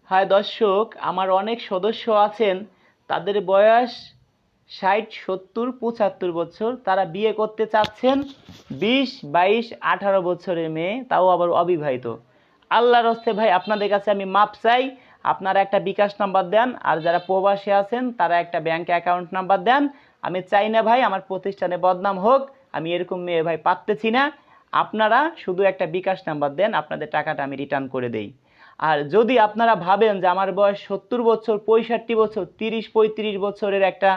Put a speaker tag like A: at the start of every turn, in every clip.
A: হ্যাঁ দর্শক, আমার অনেক সদস্য আছেন, তাদের বয়স ৬০, ৭০, ৭৫ বছর। তারা বিয়ে করতে চাচ্ছেন ২০, ২২, ১৮ বছরের মেয়ে, তাও আবার অবিবাহিত। আল্লাহর হস্তে ভাই আপনাদের কাছে আমি মাপ চাই, আপনারা একটা বিকাশ নাম্বার দেন, আর যারা প্রবাসী আছেন তারা একটা ব্যাংক অ্যাকাউন্ট নাম্বার দেন। আমি চাই না ভাই আমার প্রতিষ্ঠানে বদনাম হোক, আমি এরকম মেয়ে ভাই পাচ্তেছি না। আপনারা শুধু একটা বিকাশ নাম্বার দেন, আপনাদের টাকাটা আমি রিটার্ন করে দেই। আর যদি আপনারা ভাবেন যে আমার বয়স ৭০ বছর, ৬৫ বছর, ৩০, ৩৫ বছরের একটা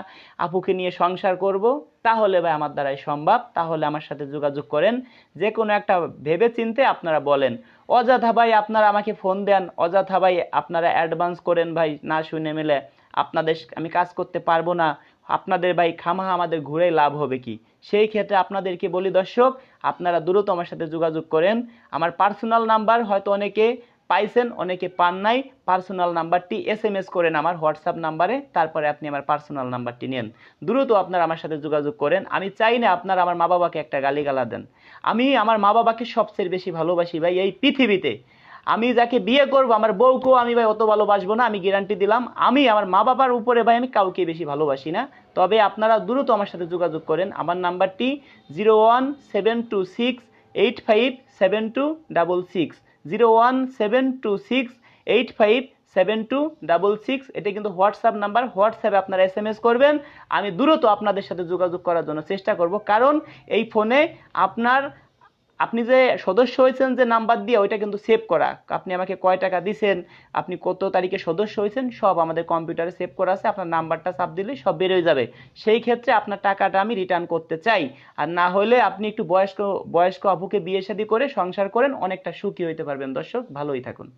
A: আপুকে নিয়ে সংসার করব, তাহলে ভাই আমার দ্বারাই সম্ভব, তাহলে আমার সাথে যোগাযোগ করেন। যে কোনো একটা ভেবে চিনতে আপনারা বলেন। অযথা ভাই আপনারা আমাকে ফোন দেন, অযথা ভাই আপনারা অ্যাডভান্স করেন, ভাই না শুনে মেলে আপনাদের আমি কাজ করতে পারবো না, আপনাদের ভাই খামাহা আমাদের ঘুরে লাভ হবে কি? সেই ক্ষেত্রে আপনাদেরকে বলি দর্শক, আপনারা দ্রুত আমার সাথে যোগাযোগ করেন। আমার পার্সোনাল নাম্বার হয়তো অনেকে পাইছেন, অনেকে পান নাই। পার্সোনাল নাম্বারটি SMS করেন আমার হোয়াটসঅ্যাপ নাম্বারে, তারপরে আপনি আমার পার্সোনাল নাম্বারটি নেন। দ্রুত আপনারা আমার সাথে যোগাযোগ করেন। আমি চাই না আপনারা আমার মা বাবাকে একটা গালিগালা দেন। আমি আমার মা বাবাকে সবচেয়ে বেশি ভালোবাসি ভাই এই পৃথিবীতে। আমি যাকে বিয়ে করব, আমার বউকেও আমি ভাই অত ভালোবাসবো না, আমি গ্যারান্টি দিলাম। আমি আমার মা বাবার উপরে ভাই আমি কাউকে বেশি ভালোবাসি না। তবে আপনারা দ্রুত আমার সাথে যোগাযোগ করেন। আমার নাম্বারটি 01726857266, 01726857266। এটা কিন্তু হোয়াটসঅ্যাপ নাম্বার, হোয়াটসঅ্যাপে আপনারা SMS করবেন। আমি দ্রুত আপনাদের সাথে যোগাযোগ করার জন্য চেষ্টা করব, কারণ এই ফোনে আপনি যে সদস্য হয়েছেন যে নাম্বার দিয়ে, ওইটা কিন্তু সেভ করা। আপনি আমাকে কয় টাকা দিছেন, আপনি কত তারিখে সদস্য হয়েছেন, সব আমাদের কম্পিউটারে সেভ করা আছে। আপনার নাম্বারটা চাপ দিলে সব বেরোয় যাবে। সেই ক্ষেত্রে আপনার টাকাটা আমি রিটার্ন করতে চাই। আর না হলে আপনি একটু বয়স্ক বয়স্ক আপুকে বিয়ে শাদী করে সংসার করেন, অনেকটা সুখী হইতে পারবেন। দর্শক, ভালোই থাকুন।